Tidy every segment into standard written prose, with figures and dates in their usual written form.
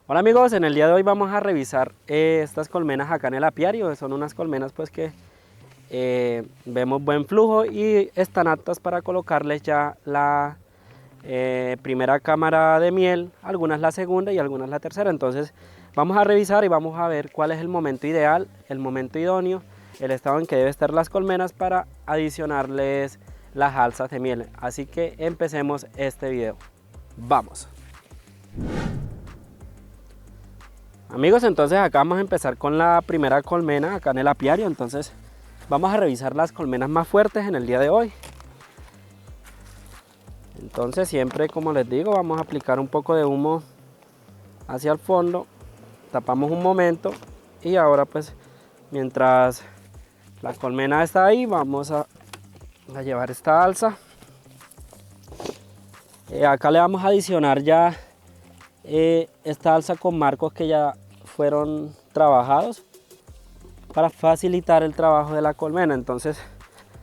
Hola amigos, en el día de hoy vamos a revisar estas colmenas acá en el apiario. Son unas colmenas pues que vemos buen flujo y están aptas para colocarles ya la primera cámara de miel, algunas la segunda y algunas la tercera. Entonces vamos a revisar y vamos a ver cuál es el momento ideal, el momento idóneo, el estado en que deben estar las colmenas para adicionarles las alzas de miel. Así que empecemos este video. Vamos. Amigos, entonces acá vamos a empezar con la primera colmena acá en el apiario. Entonces vamos a revisar las colmenas más fuertes en el día de hoy. Entonces siempre, como les digo, vamos a aplicar un poco de humo hacia el fondo, tapamos un momento y ahora pues mientras la colmena está ahí vamos a llevar esta alza. Acá le vamos a adicionar ya esta alza con marcos que ya fueron trabajados para facilitar el trabajo de la colmena. Entonces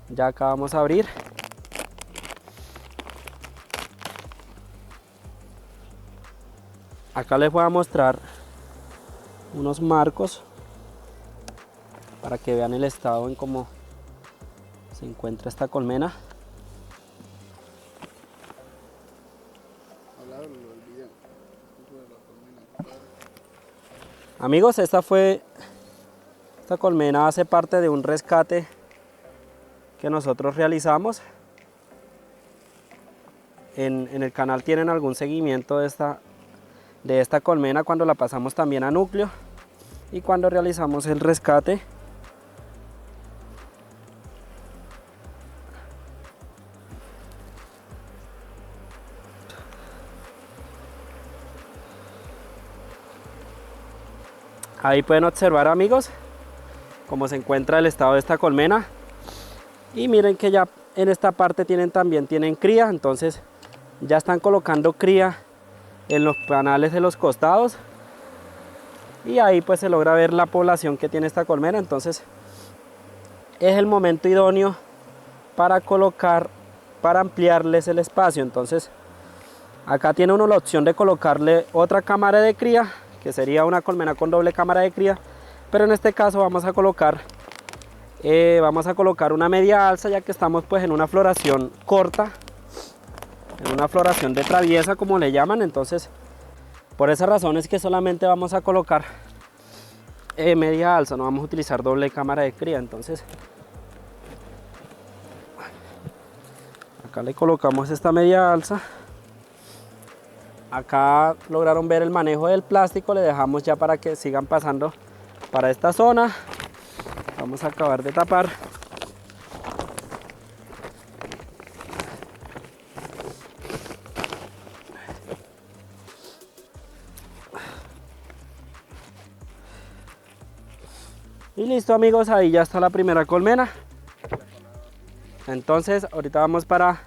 ya acá vamos a abrir. Acá les voy a mostrar unos marcos para que vean el estado en cómo se encuentra esta colmena. Amigos, esta colmena hace parte de un rescate que nosotros realizamos. En el canal tienen algún seguimiento de esta colmena cuando la pasamos también a núcleo y cuando realizamos el rescate. Ahí pueden observar, amigos, cómo se encuentra el estado de esta colmena. Y miren que ya en esta parte también tienen cría, entonces ya están colocando cría en los panales de los costados. Y ahí pues se logra ver la población que tiene esta colmena. Entonces es el momento idóneo para colocar, para ampliarles el espacio. Entonces acá tiene uno la opción de colocarle otra cámara de cría, que sería una colmena con doble cámara de cría, pero en este caso vamos a colocar una media alza, ya que estamos pues en una floración corta, en una floración de traviesa como le llaman. Entonces por esa razón es que solamente vamos a colocar media alza, no vamos a utilizar doble cámara de cría. Entonces acá le colocamos esta media alza. Acá lograron ver el manejo del plástico, le dejamos ya para que sigan pasando para esta zona. Vamos a acabar de tapar. Y listo, amigos, ahí ya está la primera colmena. Entonces ahorita vamos para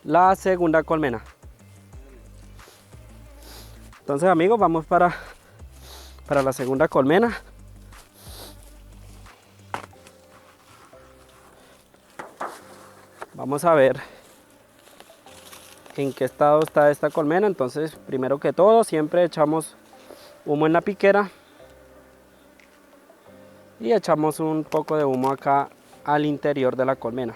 la segunda colmena. Entonces, amigos, vamos para la segunda colmena. Vamos a ver en qué estado está esta colmena. Entonces, primero que todo, siempre echamos humo en la piquera y echamos un poco de humo acá al interior de la colmena.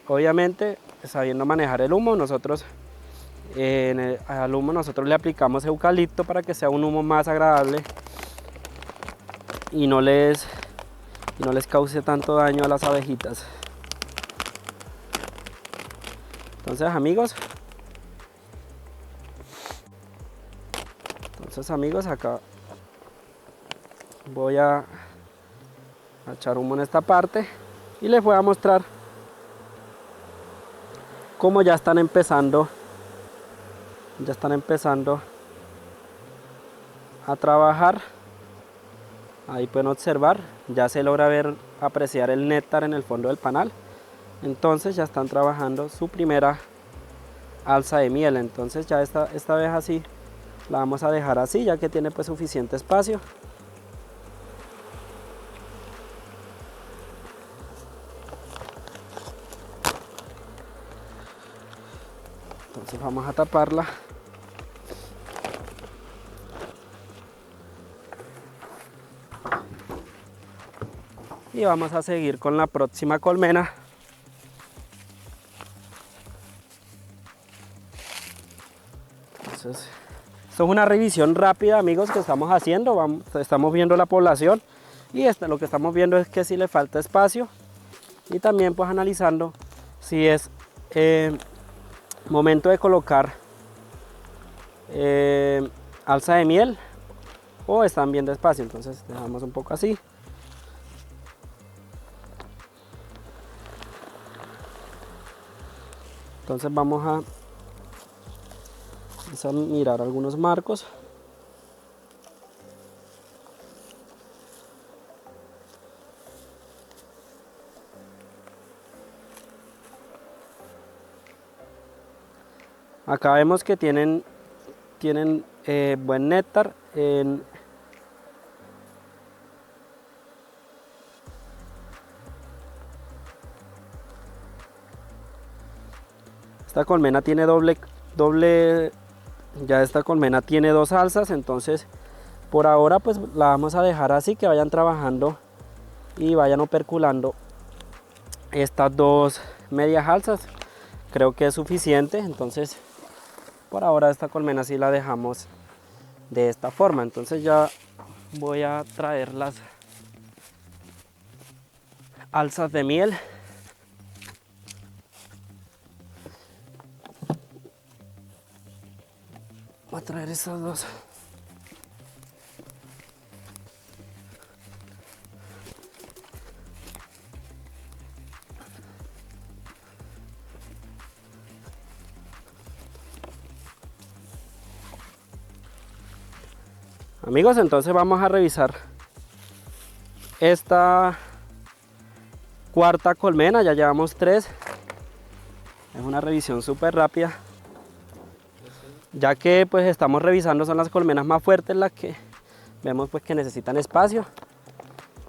Obviamente, sabiendo manejar el humo, nosotros al humo nosotros le aplicamos eucalipto para que sea un humo más agradable y no les cause tanto daño a las abejitas. Entonces, amigos, acá voy a echar humo en esta parte y les voy a mostrar cómo ya están empezando a trabajar. Ahí pueden observar, ya se logra apreciar el néctar en el fondo del panal. Entonces ya están trabajando su primera alza de miel. Entonces ya esta vez así la vamos a dejar así, ya que tiene pues suficiente espacio. Entonces vamos a taparla. Y vamos a seguir con la próxima colmena. Entonces, esto es una revisión rápida, amigos, que estamos haciendo. Estamos viendo la población y lo que estamos viendo es que si le falta espacio, y también pues analizando si es momento de colocar alza de miel o están bien despacio. Entonces dejamos un poco así. Entonces vamos a mirar algunos marcos. Acá vemos que tienen buen néctar. Esta colmena tiene ya esta colmena tiene 2 alzas, entonces por ahora pues la vamos a dejar así, que vayan trabajando y vayan operculando estas 2 medias alzas. Creo que es suficiente, entonces por ahora esta colmena sí la dejamos de esta forma. Entonces ya voy a traer las alzas de miel. Voy a traer esas 2. Amigos, entonces vamos a revisar esta cuarta colmena. Ya llevamos 3. Es una revisión súper rápida, ya que pues estamos revisando, son las colmenas más fuertes las que vemos pues que necesitan espacio.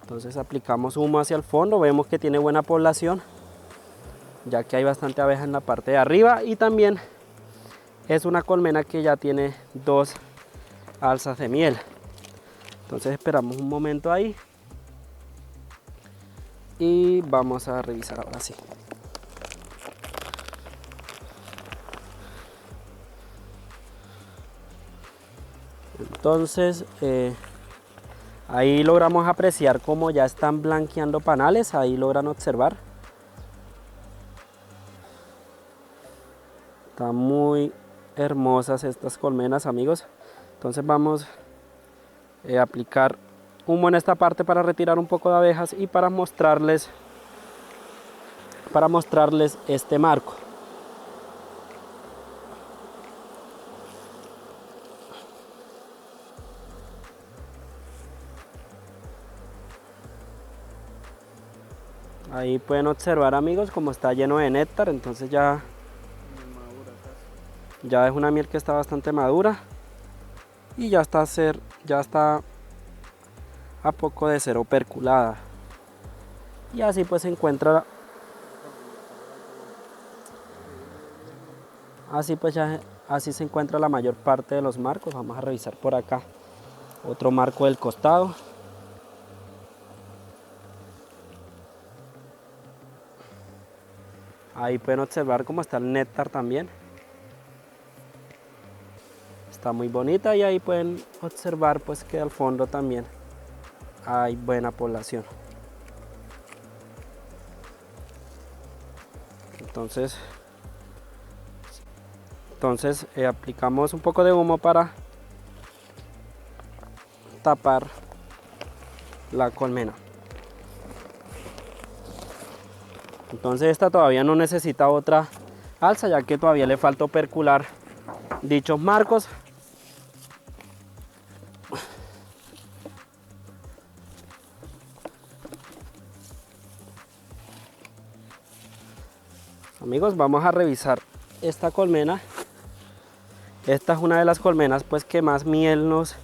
Entonces aplicamos humo hacia el fondo, vemos que tiene buena población, ya que hay bastante abeja en la parte de arriba, y también es una colmena que ya tiene 2 alzas de miel. Entonces esperamos un momento ahí y vamos a revisar ahora sí. Entonces ahí logramos apreciar cómo ya están blanqueando panales. Ahí logran observar. Están muy hermosas estas colmenas, amigos. Entonces vamos a aplicar humo en esta parte para retirar un poco de abejas y para mostrarles este marco. Ahí pueden observar, amigos, como está lleno de néctar. Entonces ya es una miel que está bastante madura y ya está a poco de ser operculada. Y así pues se encuentra, así se encuentra la mayor parte de los marcos. Vamos a revisar por acá otro marco del costado. Ahí pueden observar cómo está el néctar también. Está muy bonita, y ahí pueden observar pues que al fondo también hay buena población. Entonces aplicamos un poco de humo para tapar la colmena. Entonces esta todavía no necesita otra alza, ya que todavía le falta opercular dichos marcos. Amigos, vamos a revisar esta colmena. Esta es una de las colmenas pues que más miel nos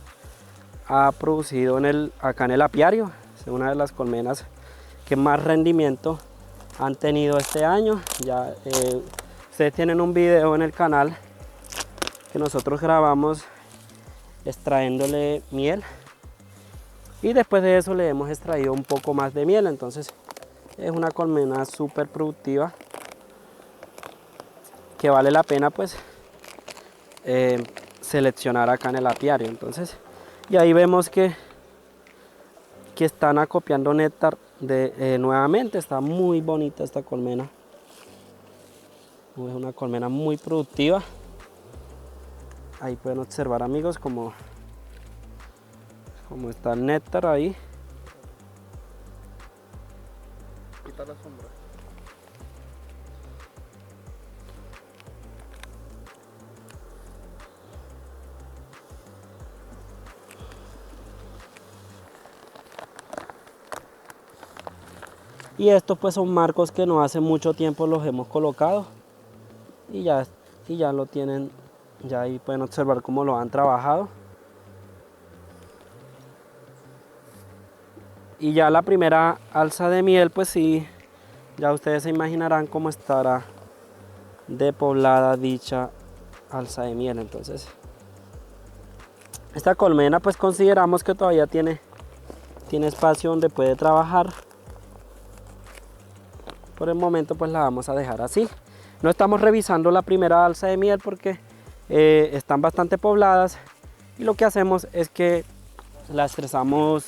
ha producido acá en el apiario. Es una de las colmenas que más rendimiento han tenido este año. Ya ustedes tienen un video en el canal que nosotros grabamos extrayéndole miel y después de eso le hemos extraído un poco más de miel. Entonces es una colmena súper productiva que vale la pena pues seleccionar acá en el apiario. Entonces, y ahí vemos que están acopiando néctar nuevamente. Está muy bonita esta colmena, es una colmena muy productiva. Ahí pueden observar, amigos, cómo está el néctar ahí. Quita la sombra. Y estos pues son marcos que no hace mucho tiempo los hemos colocado y ya lo tienen, ya ahí pueden observar cómo lo han trabajado. Y ya la primera alza de miel, pues sí, ya ustedes se imaginarán cómo estará de poblada dicha alza de miel. Entonces, esta colmena pues consideramos que todavía tiene espacio donde puede trabajar. Por el momento pues la vamos a dejar así. No estamos revisando la primera alza de miel porque están bastante pobladas, y lo que hacemos es que la estresamos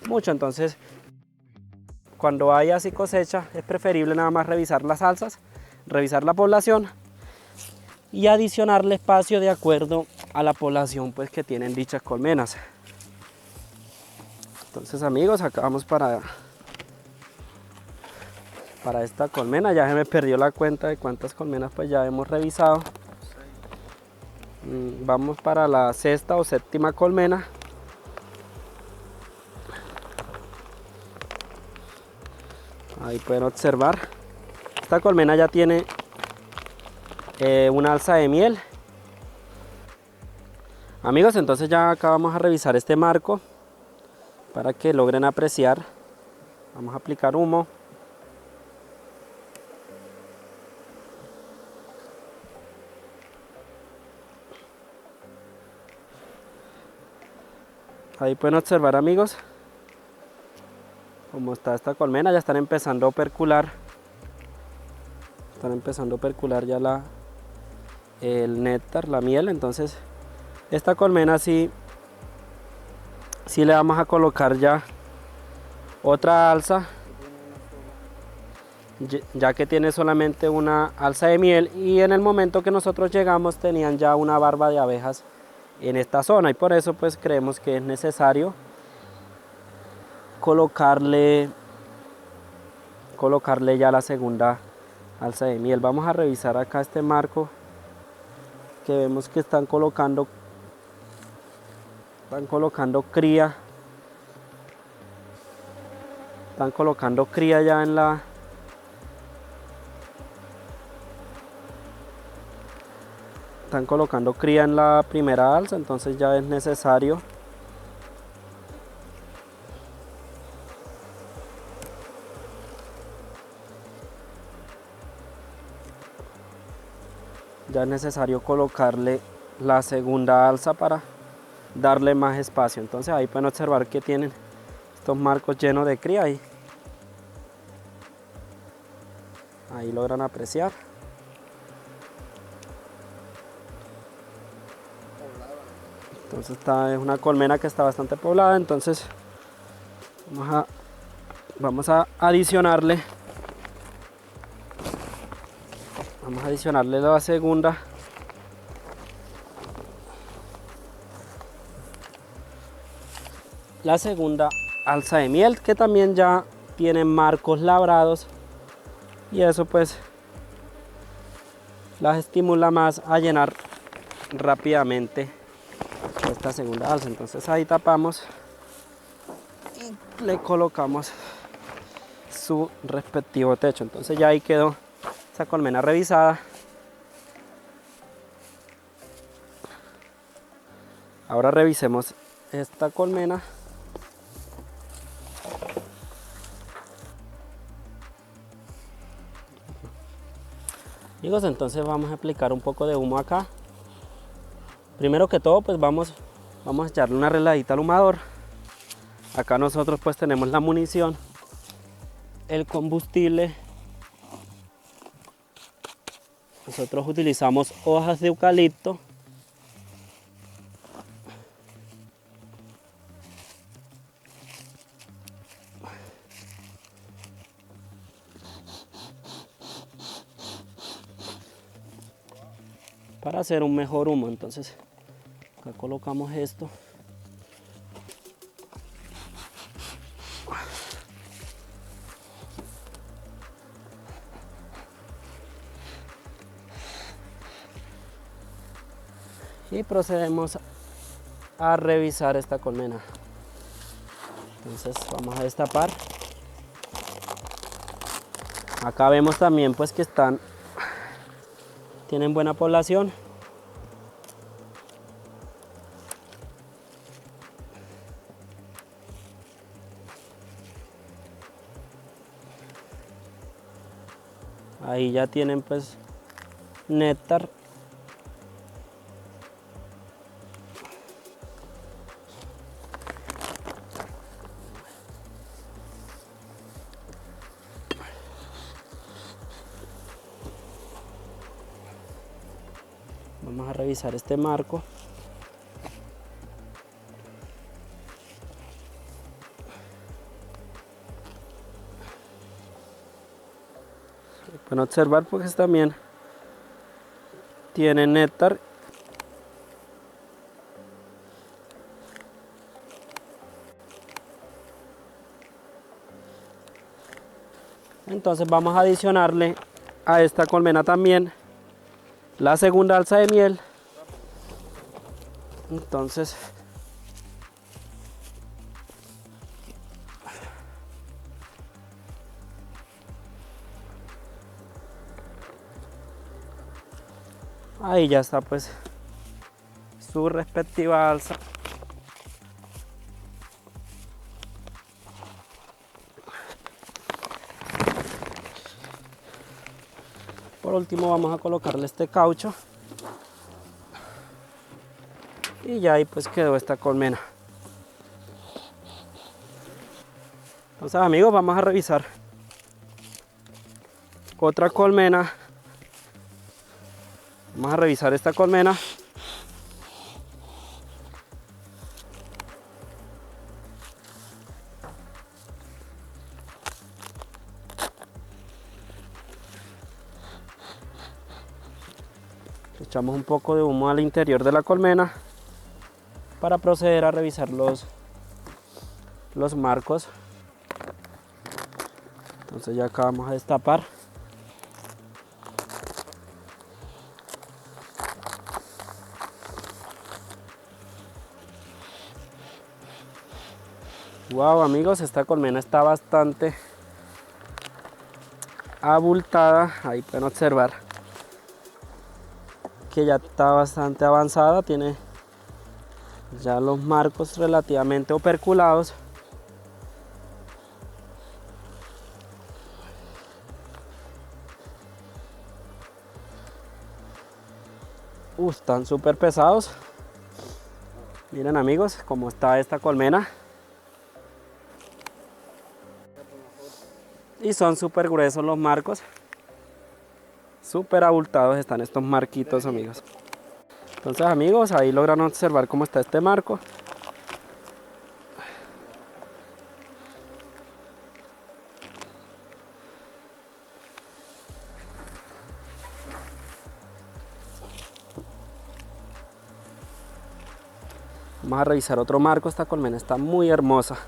mucho. Entonces, cuando hay así cosecha, es preferible nada más revisar las alzas, revisar la población y adicionarle espacio de acuerdo a la población pues que tienen dichas colmenas. Entonces, amigos, acá vamos para esta colmena. Ya se me perdió la cuenta de cuántas colmenas pues ya hemos revisado. Vamos para la sexta o séptima colmena. Ahí pueden observar, esta colmena ya tiene una alza de miel. Amigos, entonces ya acá vamos a revisar este marco para que logren apreciar. Vamos a aplicar humo. Ahí pueden observar, amigos, cómo está esta colmena. Ya están empezando a opercular. Están empezando a opercular ya el néctar, la miel. Entonces, esta colmena sí le vamos a colocar ya otra alza, ya que tiene solamente una alza de miel, y en el momento que nosotros llegamos tenían ya una barba de abejas en esta zona, y por eso pues creemos que es necesario colocarle ya la segunda alza de miel. Vamos a revisar acá este marco, que vemos que están colocando cría. Están colocando cría ya en la primera alza. Entonces ya es necesario colocarle la segunda alza para darle más espacio. Entonces ahí pueden observar que tienen estos marcos llenos de cría. Ahí logran apreciar. Entonces es una colmena que está bastante poblada. Entonces vamos a adicionarle la segunda alza de miel, que también ya tiene marcos labrados, y eso pues las estimula más a llenar rápidamente esta segunda alza. Entonces ahí tapamos y le colocamos su respectivo techo. Entonces ya ahí quedó esa colmena revisada. Ahora revisemos esta colmena. Amigos, entonces vamos a aplicar un poco de humo acá. Primero que todo pues vamos a echarle una reladita al humador Acá nosotros pues tenemos la munición, el combustible. Nosotros utilizamos hojas de eucalipto. Para hacer un mejor humo. Entonces acá colocamos esto. Y procedemos a revisar esta colmena. Entonces vamos a destapar. Acá vemos también pues que tienen buena población. Ahí ya tienen pues néctar. Vamos a revisar este marco. Pueden observar pues también tiene néctar. Entonces vamos a adicionarle a esta colmena también la segunda alza de miel. Entonces ahí ya está pues su respectiva alza. Por último vamos a colocarle este caucho. Y ya ahí pues quedó esta colmena. Entonces amigos, vamos a revisar otra colmena. Vamos a revisar esta colmena. Echamos un poco de humo al interior de la colmena para proceder a revisar los marcos. Entonces ya acá vamos a destapar. Wow amigos, esta colmena está bastante abultada. Ahí pueden observar que ya está bastante avanzada, tiene ya los marcos relativamente operculados. Están súper pesados. Miren amigos cómo está esta colmena. Y son súper gruesos los marcos. Súper abultados están estos marquitos amigos. Entonces amigos, ahí logran observar cómo está este marco. Vamos a revisar otro marco. Esta colmena está muy hermosa.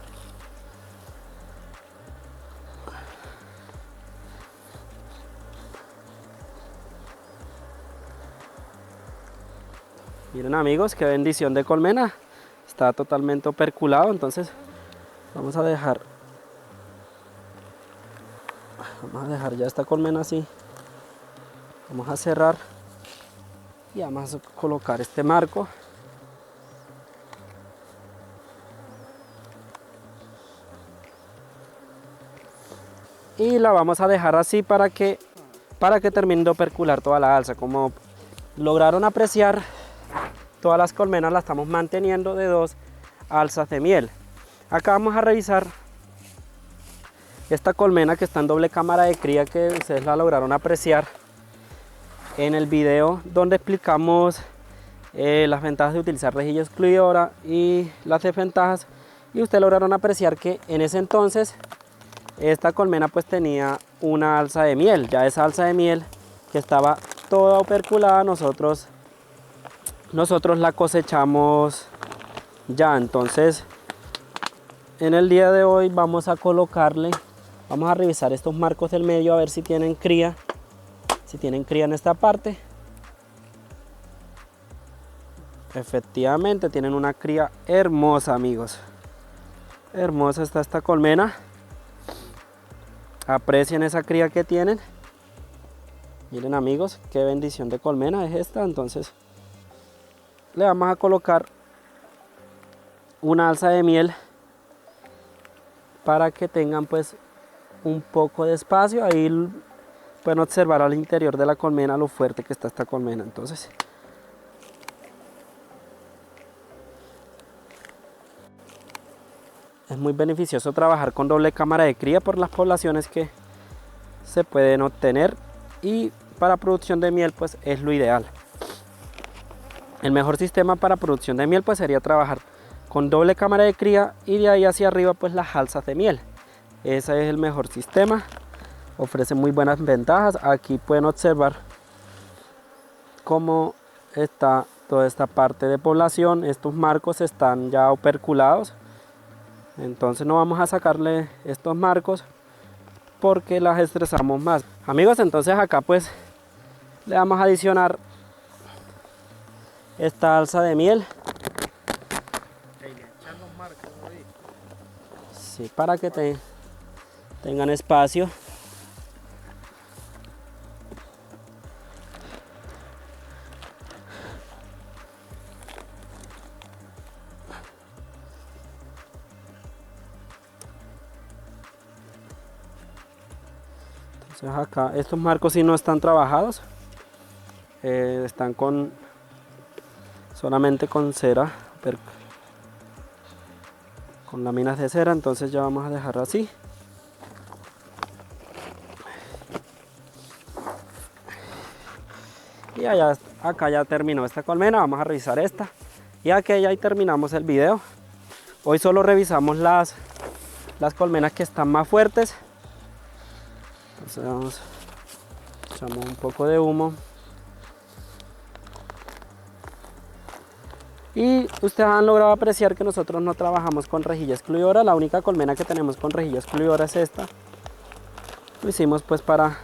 Miren amigos, qué bendición de colmena. Está totalmente operculado, entonces vamos a dejar ya esta colmena así. Vamos a cerrar y vamos a colocar este marco. Y la vamos a dejar así para que termine de opercular toda la alza. Como lograron apreciar, todas las colmenas las estamos manteniendo de 2 alzas de miel. Acá vamos a revisar esta colmena que está en doble cámara de cría, que ustedes la lograron apreciar en el video donde explicamos las ventajas de utilizar rejilla excluidora y las desventajas, y ustedes lograron apreciar que en ese entonces esta colmena pues tenía una alza de miel. Ya esa alza de miel, que estaba toda operculada, nosotros la cosechamos ya. Entonces en el día de hoy vamos a revisar estos marcos del medio a ver si tienen cría, en esta parte. Efectivamente tienen una cría hermosa, amigos. Hermosa está esta colmena. Aprecien esa cría que tienen. Miren, amigos, qué bendición de colmena es esta. Entonces le vamos a colocar una alza de miel para que tengan pues un poco de espacio. Ahí pueden observar al interior de la colmena lo fuerte que está esta colmena. Entonces es muy beneficioso trabajar con doble cámara de cría por las poblaciones que se pueden obtener, y para producción de miel pues es lo ideal. El mejor sistema para producción de miel pues sería trabajar con doble cámara de cría y de ahí hacia arriba pues las alzas de miel. Ese es el mejor sistema, ofrece muy buenas ventajas. Aquí pueden observar cómo está toda esta parte de población. Estos marcos están ya operculados, entonces no vamos a sacarle estos marcos porque las estresamos más. Amigos, entonces acá pues le vamos a adicionar esta alza de miel. Sí, para que tengan espacio. Entonces acá estos marcos sí no están trabajados, están solamente con cera, con láminas de cera. Entonces ya vamos a dejar así. Y acá ya terminó esta colmena. Vamos a revisar esta y aquella y terminamos el video. Hoy solo revisamos las colmenas que están más fuertes. Entonces echamos un poco de humo. Y ustedes han logrado apreciar que nosotros no trabajamos con rejilla excluidora. La única colmena que tenemos con rejilla excluidora es esta. Lo hicimos pues para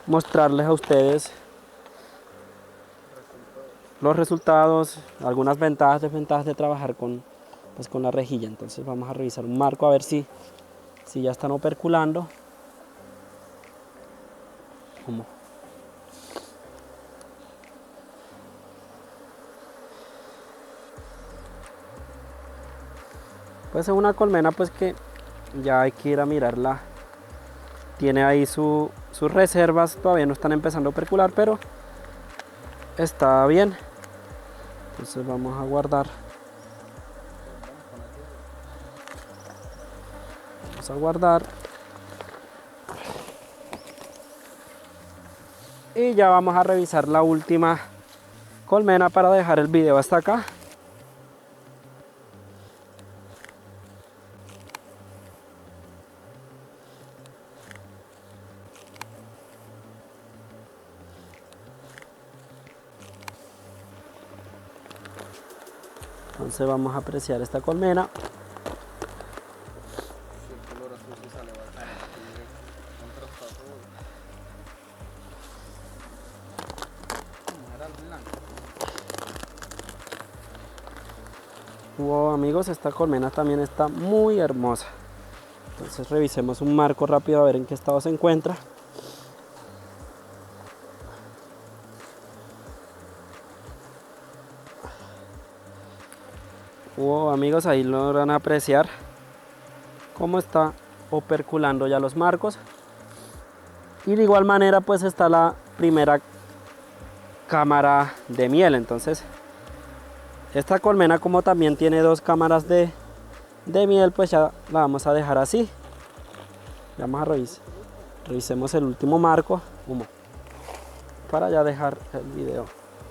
mostrarles a ustedes los resultados, algunas ventajas, desventajas de trabajar con la rejilla. Entonces vamos a revisar un marco a ver si ya están operculando. Humo. Pues es una colmena pues que ya hay que ir a mirarla. Tiene ahí sus reservas, todavía no están empezando a opercular, pero está bien. Entonces vamos a guardar. Vamos a guardar. Y ya vamos a revisar la última colmena para dejar el video hasta acá. Entonces vamos a apreciar esta colmena. Wow, amigos, esta colmena también está muy hermosa. Entonces revisemos un marco rápido a ver en qué estado se encuentra. Wow, amigos, ahí logran apreciar cómo está operculando ya los marcos. Y de igual manera pues está la primera cámara de miel. Entonces esta colmena, como también tiene dos cámaras de de miel, pues ya la vamos a dejar así. Vamos a revisemos el último marco, para ya dejar el video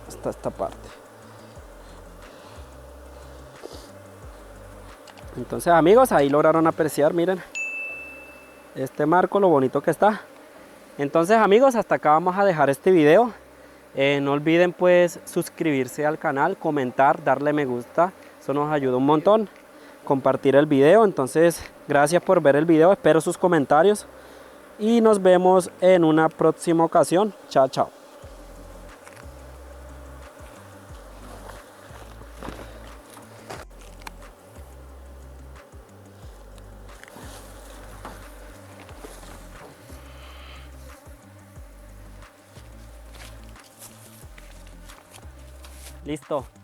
hasta esta parte. Entonces, amigos, ahí lograron apreciar, miren, este marco, lo bonito que está. Entonces, amigos, hasta acá vamos a dejar este video. No olviden pues suscribirse al canal, comentar, darle me gusta, eso nos ayuda un montón, compartir el video. Entonces, gracias por ver el video, espero sus comentarios y nos vemos en una próxima ocasión. Chao, chao. Listo.